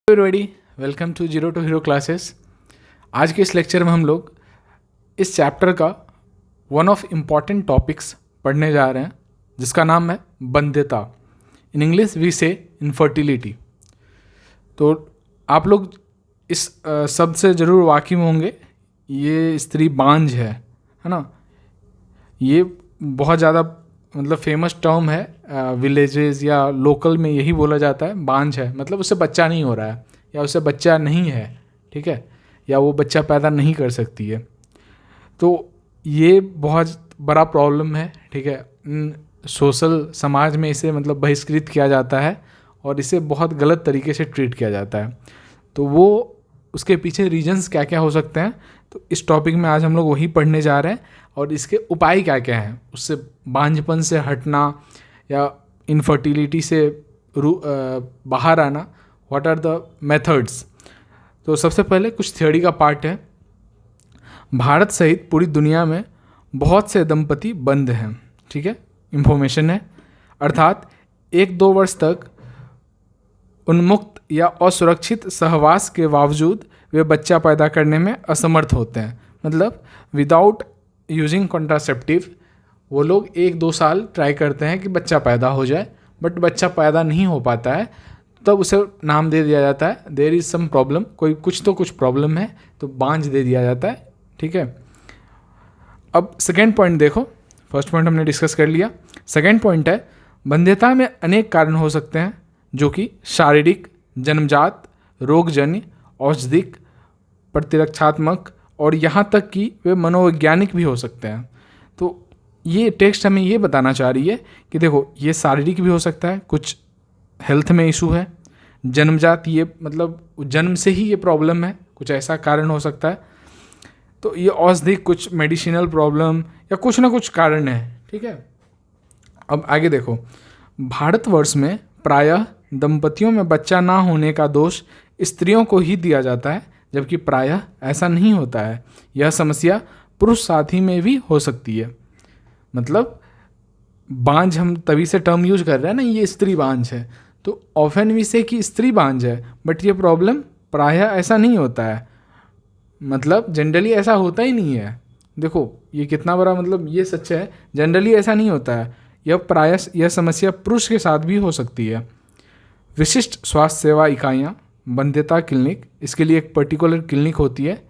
Everybody, welcome to zero to hero classes. आज के इस लेक्चर में हम लोग इस चैप्टर का वन ऑफ इम्पॉर्टेंट टॉपिक्स पढ़ने जा रहे हैं जिसका नाम है बंध्यता। इन इंग्लिश वी से इनफर्टिलिटी। तो आप लोग इस शब्द से ज़रूर वाकिफ़ होंगे। ये स्त्री बांझ है ना। ये बहुत ज़्यादा मतलब फेमस टर्म है, विलेजेस या लोकल में यही बोला जाता है, बांझ है मतलब उससे बच्चा नहीं हो रहा है या उससे बच्चा नहीं है, ठीक है, या वो बच्चा पैदा नहीं कर सकती है। तो ये बहुत बड़ा प्रॉब्लम है, ठीक है। सोशल समाज में इसे मतलब बहिष्कृत किया जाता है और इसे बहुत गलत तरीके से ट्रीट किया जाता है। तो वो उसके पीछे रीजंस क्या क्या हो सकते हैं, तो इस टॉपिक में आज हम लोग वही पढ़ने जा रहे हैं और इसके उपाय क्या क्या हैं, उससे बांझपन से हटना या इनफर्टिलिटी से बाहर आना, व्हाट आर द मेथड्स। तो सबसे पहले कुछ थ्योरी का पार्ट है। भारत सहित पूरी दुनिया में बहुत से दंपति बंद हैं, ठीक है, इंफॉर्मेशन है। अर्थात 1-2 वर्ष तक उन्मुक्त या असुरक्षित सहवास के बावजूद वे बच्चा पैदा करने में असमर्थ होते हैं। मतलब विदाउट यूजिंग कॉन्ट्रासेप्टिव वो लोग 1-2 साल ट्राई करते हैं कि बच्चा पैदा हो जाए, बट बच्चा पैदा नहीं हो पाता है। तब उसे नाम दे दिया जाता है देयर इज़ सम प्रॉब्लम, कोई कुछ प्रॉब्लम है, तो बांझ दे दिया जाता है, ठीक है। अब सेकेंड पॉइंट देखो, फर्स्ट पॉइंट हमने डिस्कस कर लिया। सेकेंड पॉइंट है बंध्यता में अनेक कारण हो सकते हैं जो कि शारीरिक, जन्मजात, रोगजन्य, औषधिक, प्रतिरक्षात्मक और यहाँ तक कि वे मनोवैज्ञानिक भी हो सकते हैं। तो ये टेक्स्ट हमें ये बताना चाह रही है कि देखो ये शारीरिक भी हो सकता है, कुछ हेल्थ में इशू है। जन्मजात ये मतलब जन्म से ही ये प्रॉब्लम है, कुछ ऐसा कारण हो सकता है। तो ये औषधिक कुछ मेडिसिनल प्रॉब्लम या कुछ ना कुछ कारण है, ठीक है। अब आगे देखो, भारतवर्ष में प्रायः दंपतियों में बच्चा ना होने का दोष स्त्रियों को ही दिया जाता है, जबकि प्रायः ऐसा नहीं होता है। यह समस्या पुरुष साथी में भी हो सकती है। मतलब बांझ हम तभी से टर्म यूज कर रहे हैं ना, ये स्त्री बांझ है, तो ऑफन वी से कि स्त्री बांझ है, बट ये प्रॉब्लम प्रायः ऐसा नहीं होता है। मतलब जनरली ऐसा होता ही नहीं है। देखो ये कितना बड़ा मतलब ये सच है, जनरली ऐसा नहीं होता है। यह समस्या पुरुष के साथ भी हो सकती है। विशिष्ट स्वास्थ्य सेवा इकाइयाँ, बंध्यता क्लिनिक, इसके लिए एक पर्टिकुलर क्लिनिक होती है,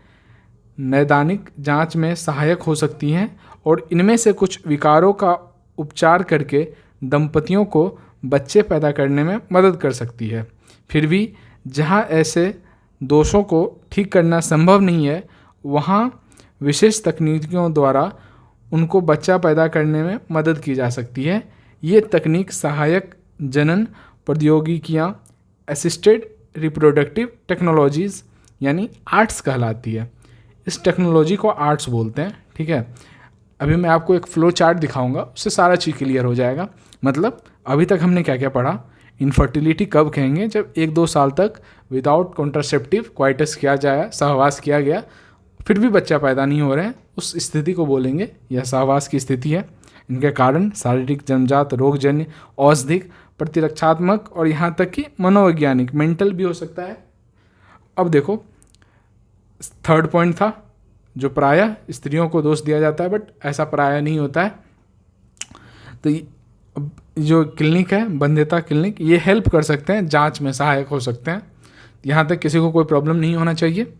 नैदानिक जांच में सहायक हो सकती हैं और इनमें से कुछ विकारों का उपचार करके दंपतियों को बच्चे पैदा करने में मदद कर सकती है। फिर भी जहां ऐसे दोषों को ठीक करना संभव नहीं है, वहां विशेष तकनीकों द्वारा उनको बच्चा पैदा करने में मदद की जा सकती है। ये तकनीक सहायक जनन प्रौद्योगिकियाँ, असिस्टेड रिप्रोडक्टिव टेक्नोलॉजीज़ यानी आर्ट्स कहलाती है। इस टेक्नोलॉजी को आर्ट्स बोलते हैं, ठीक है। अभी मैं आपको एक फ्लो चार्ट दिखाऊंगा, उससे सारा चीज़ क्लियर हो जाएगा। मतलब अभी तक हमने क्या क्या पढ़ा। इनफर्टिलिटी कब कहेंगे, जब 1-2 साल तक विदाउट कॉन्ट्रासेप्टिव क्वाइटस किया जाए, सहवास किया गया, फिर भी बच्चा पैदा नहीं हो रहे हैं, उस स्थिति को बोलेंगे यह सहवास की स्थिति है। इनके कारण शारीरिक, जन्मजात, रोगजन्य, औषधिक, प्रतिरक्षात्मक और यहाँ तक कि मनोवैज्ञानिक, मेंटल भी हो सकता है। अब देखो थर्ड पॉइंट था जो प्रायः स्त्रियों को दोष दिया जाता है, बट ऐसा प्रायः नहीं होता है। तो जो क्लिनिक है बंध्यता क्लिनिक, ये हेल्प कर सकते हैं, जांच में सहायक हो सकते हैं। यहाँ तक किसी को कोई प्रॉब्लम नहीं होना चाहिए।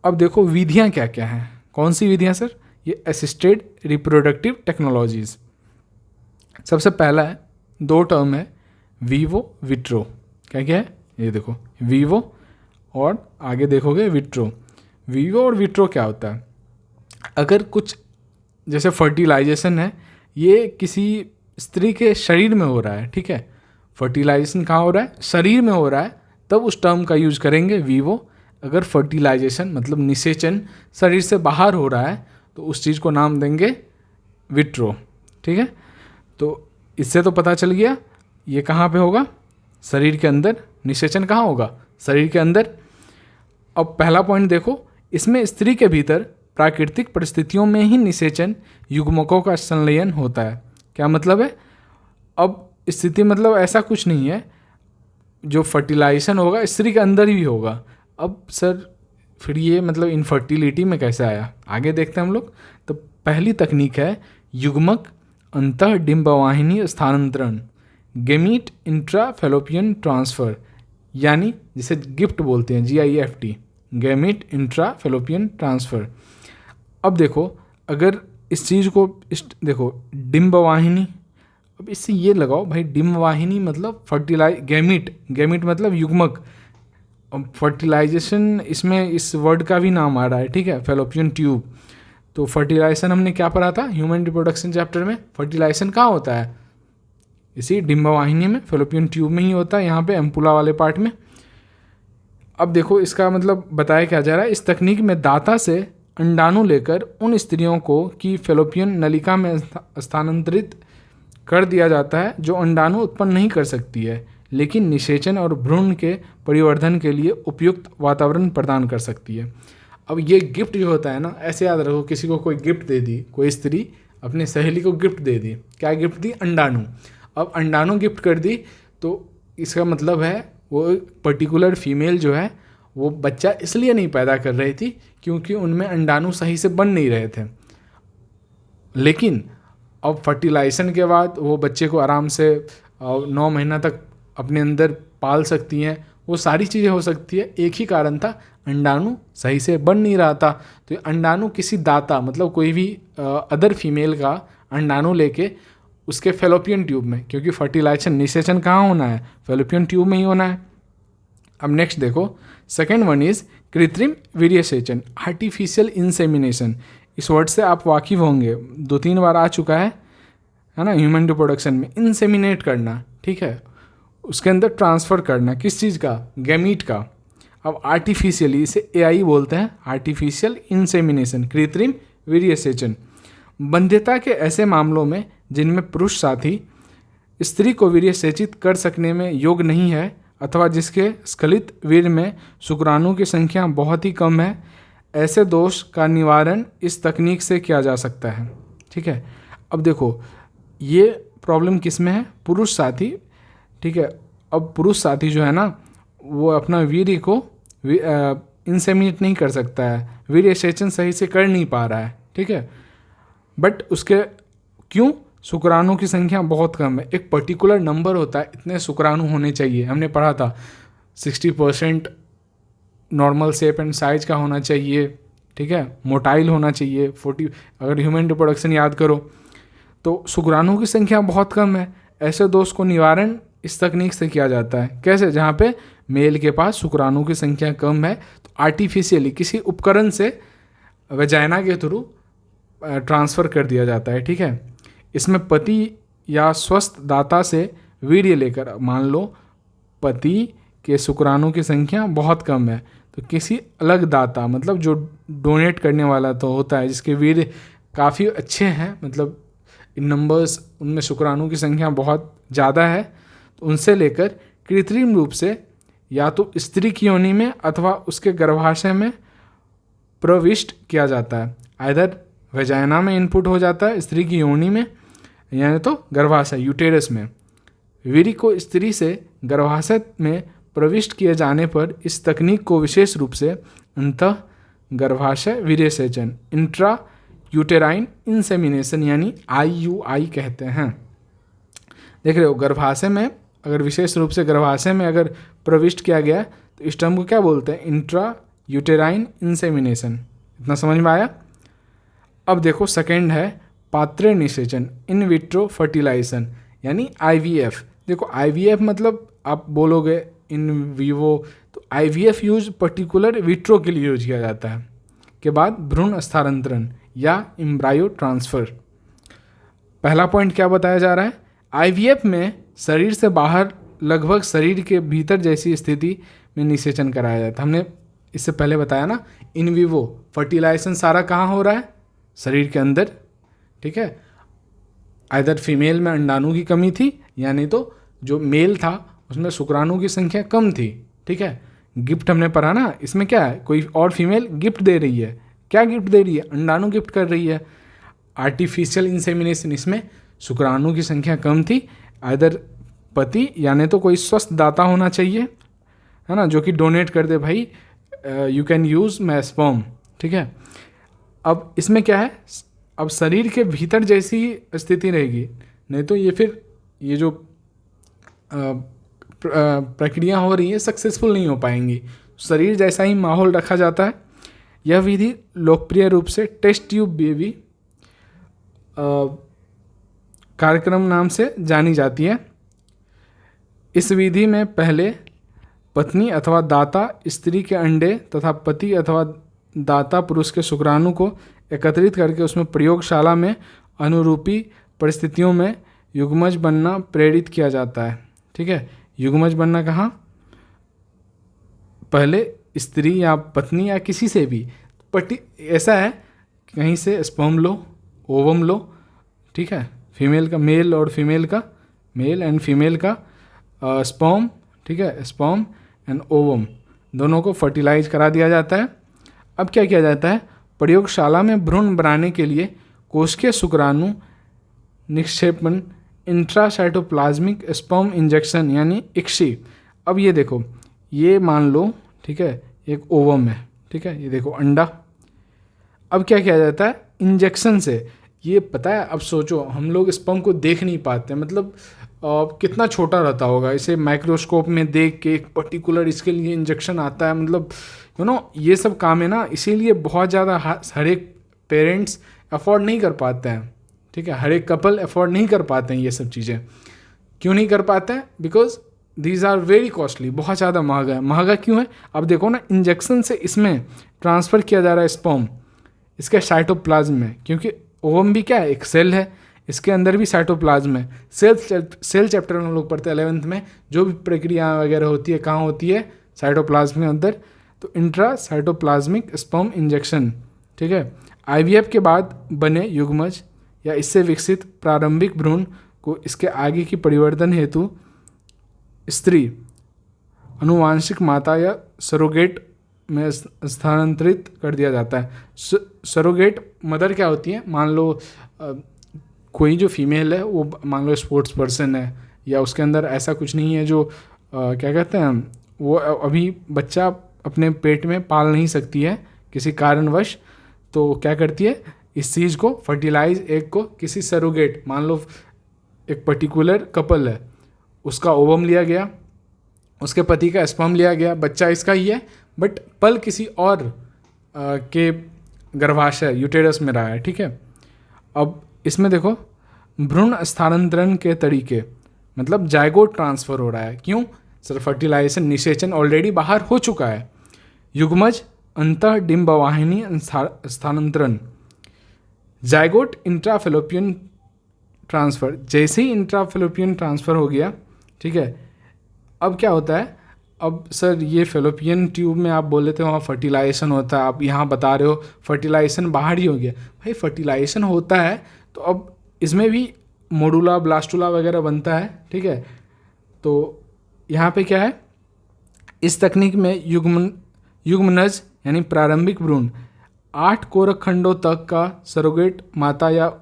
अब देखो विधियाँ क्या क्या हैं। कौन सी विधियाँ सर? ये असिस्टेड रिप्रोडक्टिव टेक्नोलॉजीज़। सबसे पहला है, 2 टर्म है, वीवो विट्रो। क्या क्या है? ये देखो वीवो और आगे देखोगे विट्रो। वीवो और विट्रो क्या होता है? अगर कुछ जैसे फर्टिलाइजेशन है, ये किसी स्त्री के शरीर में हो रहा है, ठीक है। फर्टिलाइजेशन कहाँ हो रहा है? शरीर में हो रहा है, तब उस टर्म का यूज करेंगे वीवो। अगर फर्टिलाइजेशन मतलब निषेचन शरीर से बाहर हो रहा है, तो उस चीज़ को नाम देंगे विट्रो, ठीक है। तो इससे तो पता चल गया ये कहाँ पे होगा? शरीर के अंदर। निषेचन कहाँ होगा? शरीर के अंदर। अब पहला पॉइंट देखो, इसमें स्त्री के भीतर प्राकृतिक परिस्थितियों में ही निषेचन युग्मकों का संलयन होता है। क्या मतलब है? अब स्थिति मतलब ऐसा कुछ नहीं है, जो फर्टिलाइजेशन होगा स्त्री के अंदर ही होगा। अब सर फिर ये मतलब इनफर्टिलिटी में कैसे आया, आगे देखते हैं हम लोग। तो पहली तकनीक है युग्मक अंतः डिंबवाहिनी स्थानांतरण, गेमीट इंट्रा फेलोपियन ट्रांसफ़र, यानी जिसे गिफ्ट बोलते हैं, GIFT, gamete intra fallopian transfer. अब देखो अगर इस चीज़ को देखो डिंबवाहिनी, अब इससे ये लगाओ भाई डिंबवाहिनी मतलब गेमीट मतलब युग्मक, फर्टिलाइजेशन इसमें इस वर्ड का भी नाम आ रहा है, ठीक है, फेलोपियन ट्यूब। तो फर्टिलाइजेशन हमने क्या पढ़ा था ह्यूमन रिप्रोडक्शन चैप्टर में, फर्टिलाइजेशन कहाँ होता है, इसी डिंबवाहिनी में, फेलोपियन ट्यूब में ही होता है, यहाँ पे एम्पुला वाले पार्ट में। अब देखो इसका मतलब बताया क्या जा रहा है, इस तकनीक में दाता से अंडाणु लेकर उन स्त्रियों को की फेलोपियन नलिका में स्थानांतरित कर दिया जाता है जो अंडाणु उत्पन्न नहीं कर सकती है, लेकिन निषेचन और भ्रूण के परिवर्धन के लिए उपयुक्त वातावरण प्रदान कर सकती है। अब ये गिफ्ट जो होता है ना, ऐसे याद रखो, किसी को कोई गिफ्ट दे दी, कोई स्त्री अपनी सहेली को गिफ्ट दे दी, क्या गिफ्ट दी, अंडाणु। अब अंडाणु गिफ्ट कर दी तो इसका मतलब है वो पर्टिकुलर फीमेल जो है वो बच्चा इसलिए नहीं पैदा कर रही थी क्योंकि उनमें अंडाणु सही से बन नहीं रहे थे, लेकिन अब फर्टिलाइजेशन के बाद वो बच्चे को आराम से 9 महीना तक अपने अंदर पाल सकती हैं, वो सारी चीज़ें हो सकती है। एक ही कारण था, अंडाणु सही से बन नहीं रहा था। तो अंडाणु किसी दाता मतलब कोई भी अदर फीमेल का अंडाणु लेके उसके फेलोपियन ट्यूब में, क्योंकि फर्टिलाइजेशन निषेचन कहाँ होना है, फेलोपियन ट्यूब में ही होना है। अब नेक्स्ट देखो, सेकेंड वन इज़ कृत्रिम वीर्यसेचन, आर्टिफिशियल इंसेमिनेशन। इस वर्ड से आप वाकिफ होंगे, 2-3 बार आ चुका है ना ह्यूमन रिप्रोडक्शन में। इंसेमिनेट करना, ठीक है, उसके अंदर ट्रांसफ़र करना, किस चीज़ का, गैमीट का। अब आर्टिफिशियली, इसे AI बोलते हैं, आर्टिफिशियल इंसेमिनेशन, कृत्रिम वीर्यसेचन। बंध्यता के ऐसे मामलों में जिनमें पुरुष साथी स्त्री को वीर्यसेचित कर सकने में योग्य नहीं है अथवा जिसके स्खलित वीर्य में शुक्राणु की संख्या बहुत ही कम है, ऐसे दोष का निवारण इस तकनीक से किया जा सकता है, ठीक है। अब देखो ये प्रॉब्लम किस में है, पुरुष साथी, ठीक है। अब पुरुष साथी जो है ना वो अपना वीर्य को इंसेमिनेट नहीं कर सकता है, वीर्यसेचन सही से कर नहीं पा रहा है, ठीक है। बट उसके क्यों, शुक्राणु की संख्या बहुत कम है। एक पर्टिकुलर नंबर होता है, इतने शुक्राणु होने चाहिए, हमने पढ़ा था 60% नॉर्मल शेप एंड साइज का होना चाहिए, ठीक है, मोटाइल होना चाहिए 40। अगर ह्यूमन रिप्रोडक्शन याद करो तो शुक्राणु की संख्या बहुत कम है, ऐसे दोष को निवारण इस तकनीक से किया जाता है। कैसे, जहाँ पे मेल के पास शुक्राणु की संख्या कम है तो आर्टिफिशियली किसी उपकरण से वजाइना के थ्रू ट्रांसफ़र कर दिया जाता है, ठीक है। इसमें पति या स्वस्थ दाता से वीर्य लेकर, मान लो पति के शुक्राणु की संख्या बहुत कम है तो किसी अलग दाता मतलब जो डोनेट करने वाला तो होता है, जिसके वीर्य काफ़ी अच्छे हैं, मतलब इन नंबर्स उनमें शुक्राणु की संख्या बहुत ज़्यादा है, तो उनसे लेकर कृत्रिम रूप से या तो स्त्री की योनि में अथवा उसके गर्भाशय में प्रविष्ट किया जाता है। आइदर वेजाइना में इनपुट हो जाता है स्त्री की योनि में, यानी तो गर्भाशय यूटेरस में। वीर्य को स्त्री से गर्भाशय में प्रविष्ट किए जाने पर इस तकनीक को विशेष रूप से अंतः गर्भाशय वीर्यसेचन, इंट्रा यूटेराइन इंसेमिनेशन यानी IUI कहते हैं। देख रहे हो, गर्भाशय में अगर विशेष रूप से गर्भाशय में अगर प्रविष्ट किया गया तो इस टर्म को क्या बोलते हैं, इंट्रा यूटेराइन इंसेमिनेशन। इतना समझ में आया। अब देखो सेकंड है पात्रे निषेचन, इन विट्रो फर्टिलाइजेशन यानी IVF। देखो IVF मतलब आप बोलोगे इन विवो, तो IVF यूज पर्टिकुलर विट्रो के लिए यूज किया जाता है। के बाद भ्रूण स्थानांतरण या एम्ब्रायो ट्रांसफ़र। पहला पॉइंट क्या बताया जा रहा है, IVF में शरीर से बाहर लगभग शरीर के भीतर जैसी स्थिति में निषेचन कराया जाता है। हमने इससे पहले बताया ना, इन विवो फर्टिलाइजेशन सारा कहाँ हो रहा है, शरीर के अंदर, ठीक है। आइदर फीमेल में अंडाणु की कमी थी, यानी तो जो मेल था उसमें शुक्राणु की संख्या कम थी, ठीक है। गिफ्ट हमने पढ़ा ना, इसमें क्या है, कोई और फीमेल गिफ्ट दे रही है, क्या गिफ्ट दे रही है, अंडाणु गिफ्ट कर रही है। आर्टिफिशियल इंसेमिनेशन, इसमें शुक्राणु की संख्या कम थी, आइदर पति यानी तो कोई स्वस्थ दाता होना चाहिए, है ना, जो कि डोनेट कर दे, भाई you can use my sperm, ठीक है। अब इसमें क्या है, अब शरीर के भीतर जैसी स्थिति रहेगी, नहीं तो ये फिर ये जो प्रक्रिया हो रही है सक्सेसफुल नहीं हो पाएंगी। शरीर जैसा ही माहौल रखा जाता है। यह विधि लोकप्रिय रूप से टेस्ट ट्यूब बेबी कार्यक्रम नाम से जानी जाती है। इस विधि में पहले पत्नी अथवा दाता स्त्री के अंडे तथा पति अथवा दाता पुरुष के शुक्राणु को एकत्रित करके उसमें प्रयोगशाला में अनुरूपी परिस्थितियों में युग्मज बनना प्रेरित किया जाता है, ठीक है। युग्मज बनना कहाँ, पहले स्त्री या पत्नी या किसी से भी ऐसा है, कहीं से स्पर्म लो, ओवम लो, ठीक है, फीमेल का, मेल और फीमेल का, मेल एंड फीमेल का स्पर्म, ठीक है, स्पर्म एंड ओवम दोनों को फर्टिलाइज करा दिया जाता है। अब क्या किया जाता है, प्रयोगशाला में भ्रूण बनाने के लिए कोशिकीय शुक्राणु निक्षेपण, इंट्रासाइटोप्लाज्मिक स्पर्म इंजेक्शन यानी इक्शी। अब ये देखो, ये मान लो, ठीक है, एक ओवम है, ठीक है, ये देखो अंडा। अब क्या किया जाता है, इंजेक्शन से, ये पता है, अब सोचो हम लोग स्पर्म को देख नहीं पाते, मतलब कितना छोटा रहता होगा, इसे माइक्रोस्कोप में देख के एक पर्टिकुलर इसके लिए इंजेक्शन आता है, मतलब ये सब काम है ना, इसीलिए बहुत ज़्यादा हर एक पेरेंट्स अफोर्ड नहीं कर पाते हैं, ठीक है, हर एक कपल अफोर्ड नहीं कर पाते हैं ये सब चीज़ें। क्यों नहीं कर पाते हैं, because these are very costly, बहुत ज़्यादा महंगा है। महंगा क्यों है, अब देखो ना, इंजेक्शन से इसमें ट्रांसफ़र किया जा रहा है स्पर्म इसके साइटोप्लाज्म में, क्योंकि ओवम भी क्या है, एक सेल है, इसके अंदर भी साइटोप्लाज्म है। सेल चैप्टर में हम लोग पढ़ते हैं 11th में, जो भी प्रक्रिया वगैरह होती है कहाँ होती है, साइटोप्लाज्म के अंदर। तो इंट्रा साइटोप्लाज्मिक स्पर्म इंजेक्शन, ठीक है। IVF के बाद बने युग्मज या इससे विकसित प्रारंभिक भ्रूण को इसके आगे की परिवर्तन हेतु स्त्री, अनुवांशिक माता या सरोगेट में स्थानांतरित कर दिया जाता है। सरोगेट मदर क्या होती है, मान लो कोई जो फीमेल है वो मान लो स्पोर्ट्स पर्सन है, या उसके अंदर ऐसा कुछ नहीं है जो क्या कहते हैं, वो अभी बच्चा अपने पेट में पाल नहीं सकती है किसी कारणवश, तो क्या करती है, इस चीज़ को फर्टिलाइज एग को किसी सरोगेट, मान लो एक पर्टिकुलर कपल है, उसका ओवम लिया गया, उसके पति का स्पर्म लिया गया, बच्चा इसका ही है, बट पल किसी और के गर्भाशय यूटेरस में रहा है, ठीक है। अब इसमें देखो, भ्रूण स्थानांतरण के तरीके, मतलब जायगोट ट्रांसफ़र हो रहा है, क्यों, सर फर्टिलाइजेशन, निषेचन ऑलरेडी बाहर हो चुका है। युग्मज अंतः डिंबवाहिनी स्थानांतरण, जायगोट इंट्राफेलोपियन ट्रांसफ़र, जैसे ही इंट्राफेलोपियन ट्रांसफ़र हो गया, ठीक है। अब क्या होता है, अब सर ये फेलोपियन ट्यूब में आप बोले थे वहाँ फर्टिलाइजेशन होता है, आप यहाँ बता रहे हो फर्टिलाइजेशन बाहर ही हो गया। भाई फर्टिलाइजेशन होता है तो अब इसमें भी मोडुला ब्लास्टुला वगैरह बनता है, ठीक है। तो यहाँ पे क्या है, इस तकनीक में युग्मनज यानी प्रारंभिक भ्रूण 8 कोरक खंडों तक का सरोगेट माता या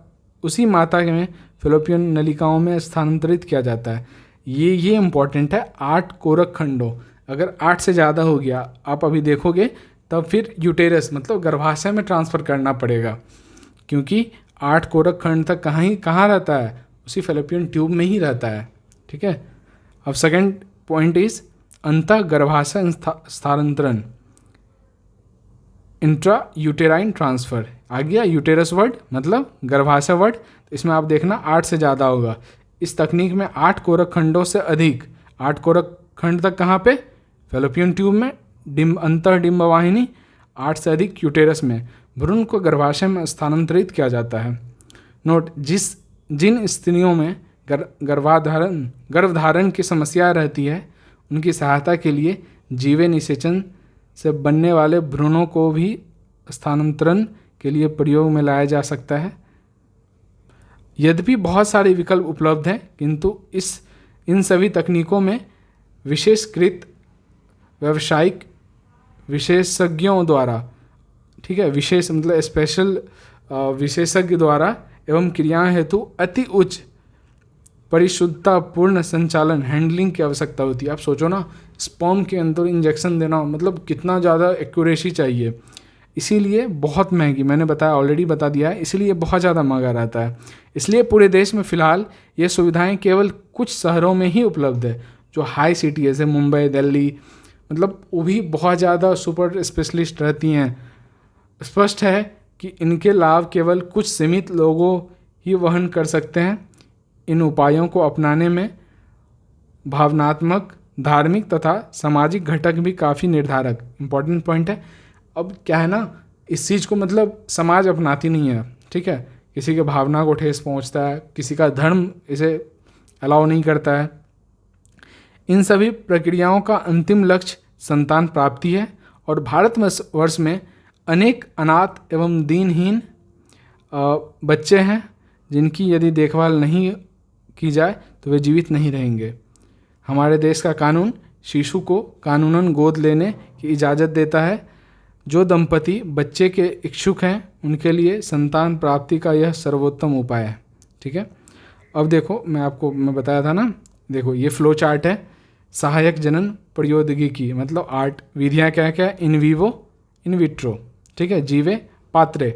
उसी माता में फेलोपियन नलिकाओं में स्थानांतरित किया जाता है। ये इम्पॉर्टेंट है, 8 कोरक खंडों, अगर 8 से ज़्यादा हो गया आप अभी देखोगे तब फिर यूटेरस मतलब गर्भाशय में ट्रांसफ़र करना पड़ेगा, क्योंकि 8 कोरक खंड तक कहाँ रहता है, उसी फेलोपियन ट्यूब में ही रहता है, ठीक है। अब सेकेंड पॉइंट इज अंतः गर्भाशय स्थानांतरण, इंट्रा यूटेराइन ट्रांसफ़र। आ गया यूटेरस वर्ड मतलब गर्भाशय वर्ड, तो इसमें आप देखना 8 से ज़्यादा होगा। इस तकनीक में 8 कोरक खंडों से अधिक, 8 कोरक खंड तक कहाँ पे, फेलोपियन ट्यूब में, अंतर डिंबवाहिनी, 8 से अधिक यूटेरस में भ्रूण को गर्भाशय में स्थानांतरित किया जाता है। नोट, जिन स्त्रियों में गर्भधारण की समस्या रहती है उनकी सहायता के लिए जीवे निषेचन से बनने वाले भ्रूणों को भी स्थानांतरण के लिए प्रयोग में लाया जा सकता है। यद्यपि बहुत सारे विकल्प उपलब्ध हैं, किंतु इन सभी तकनीकों में विशेषकृत व्यावसायिक विशेषज्ञों द्वारा, ठीक है, विशेष मतलब स्पेशल विशेषज्ञ द्वारा एवं क्रियाएं हेतु अति उच्च परिशुद्धता पूर्ण संचालन हैंडलिंग की आवश्यकता होती है। आप सोचो ना, स्पर्म के अंदर इंजेक्शन देना मतलब कितना ज़्यादा एक्यूरेसी चाहिए, इसीलिए बहुत महंगी, मैंने बताया ऑलरेडी बता दिया है, इसीलिए बहुत ज़्यादा महंगा रहता है। इसलिए पूरे देश में फ़िलहाल ये सुविधाएं केवल कुछ शहरों में ही उपलब्ध है, जो हाई सिटी जैसे मुंबई, दिल्ली, मतलब वो भी बहुत ज़्यादा सुपर स्पेशलिस्ट रहती हैं। स्पष्ट है कि इनके लाभ केवल कुछ सीमित लोगों ही वहन कर सकते हैं। इन उपायों को अपनाने में भावनात्मक, धार्मिक तथा सामाजिक घटक भी काफ़ी निर्धारक इम्पॉर्टेंट पॉइंट है। अब क्या है ना, इस चीज़ को मतलब समाज अपनाती नहीं है, ठीक है, किसी के भावना को ठेस पहुंचता है, किसी का धर्म इसे अलाउ नहीं करता है। इन सभी प्रक्रियाओं का अंतिम लक्ष्य संतान प्राप्ति है और भारतवर्ष में अनेक अनाथ एवं दीनहीन बच्चे हैं जिनकी यदि देखभाल नहीं की जाए तो वे जीवित नहीं रहेंगे। हमारे देश का कानून शिशु को कानूनन गोद लेने की इजाज़त देता है। जो दंपति बच्चे के इच्छुक हैं उनके लिए संतान प्राप्ति का यह सर्वोत्तम उपाय है, ठीक है। अब देखो, मैं बताया था ना, देखो ये फ्लो चार्ट है। सहायक जनन प्रौद्योगिकी मतलब आर्ट विधियाँ क्या क्या है, इन विवो, इन विट्रो, ठीक है, जीवे पात्रे।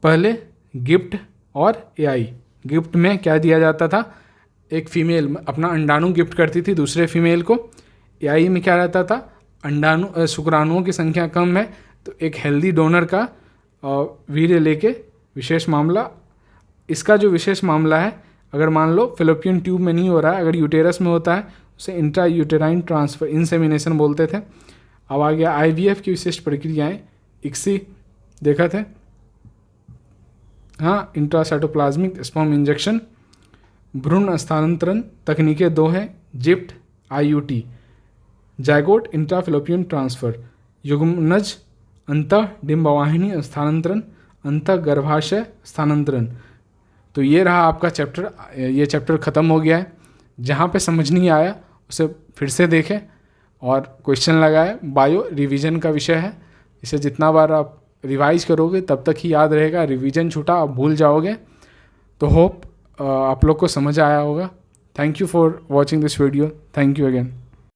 पहले गिफ्ट और एआई। गिफ्ट में क्या दिया जाता था, एक फीमेल अपना अंडाणु गिफ्ट करती थी दूसरे फीमेल को। एआई में क्या रहता था, अंडाणु शुक्राणुओं की संख्या कम है तो एक हेल्दी डोनर का वीर्य लेके विशेष मामला। इसका जो विशेष मामला है, अगर मान लो फेलोपियन ट्यूब में नहीं हो रहा है, अगर यूटेरस में होता है उसे इंट्रा यूटेराइन ट्रांसफर इंसेमिनेशन बोलते थे। अब आ गया आईवीएफ की विशिष्ट प्रक्रियाएं, इक्सी देखा थे, हाँ, इंट्रासाइटोप्लाज्मिक स्पर्म इंजेक्शन। भ्रूण स्थानांतरण तकनीकें दो हैं, जिप्ट, आईयूटी। जायगोट इंट्राफिलोपियन ट्रांसफर, युग्मनज अंतः डिंबवाहिनी स्थानांतरण, अंतः गर्भाशय स्थानांतरण। तो ये रहा आपका चैप्टर। ये चैप्टर ख़त्म हो गया है। जहाँ पे समझ नहीं आया उसे फिर से देखें और क्वेश्चन लगाए। बायो रिवीजन का विषय है, इसे जितना बार आप रिवाइज करोगे तब तक ही याद रहेगा। रिवीजन छूटा आप भूल जाओगे। तो होप आप लोग को समझ आया होगा। Thank you for watching this video. Thank you again.